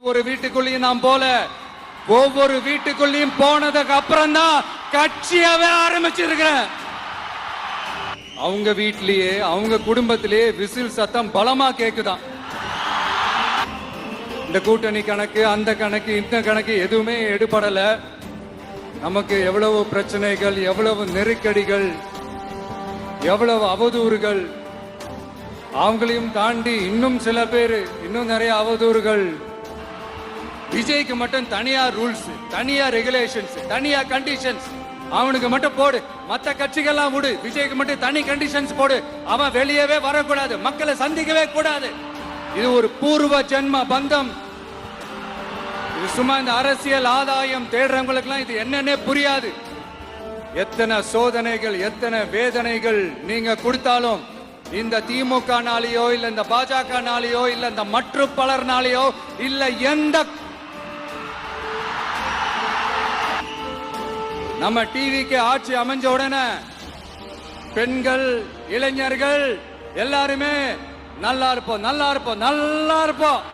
ஒரு வீட்டுக்குள்ளேயும் நாம் போல ஒவ்வொரு வீட்டுக்குள்ளேயும் போனதுக்கு அப்புறம் தான் கட்சியாவே ஆரம்பிச்சிருக்கேன். அவங்க வீட்லயே அவங்க குடும்பத்திலேயே விசில் சத்தம் பலமா கேக்குதான். இந்த கூட்டணி கணக்கு அந்த கணக்கு இந்த கணக்கு எதுவுமே எடுபடல. நமக்கு எவ்வளவு பிரச்சனைகள், எவ்வளவு நெருக்கடிகள், எவ்வளவு அவதூறுகள், அவங்களையும் தாண்டி இன்னும் சில பேர் இன்னும் நிறைய அவதூறுகள். விஜய்க்கு மட்டும் தனியா ரூல்ஸ், தனியா ரெகுலேஷன்ஸ், தனியா கண்டிஷன்ஸ். அவனுக்கு மட்டும் போடு, மத்த கட்சிகள்லாம் விடு. விஜய்க்கு மட்டும் தனி கண்டிஷன்ஸ் போடு. அவன் வெளியவே வரக்கூடாது, மக்களை சந்திக்கவே கூடாது. இது ஒரு பூர்வ ஜென்ம பந்தம். இது சும்மா இந்த அரசியல் ஆதாயம் தேடுறவங்களுக்குலாம் இது என்னன்னே புரியாது. எத்தனை சோதனைகள், எத்தனை வேதனைகள் நீங்க கொடுத்தாலும் இந்த திமுக நாளையோ இல்ல இந்த பாஜக நாளையோ இல்ல இந்த மற்ற பலர்னாலேயோ இல்ல எந்த நம்ம டிவிக்கு ஆட்சி அமைஞ்ச உடனே பெண்கள், இளைஞர்கள் எல்லாருமே நல்லா இருப்போம், நல்லா இருப்போம், நல்லா இருப்போம்.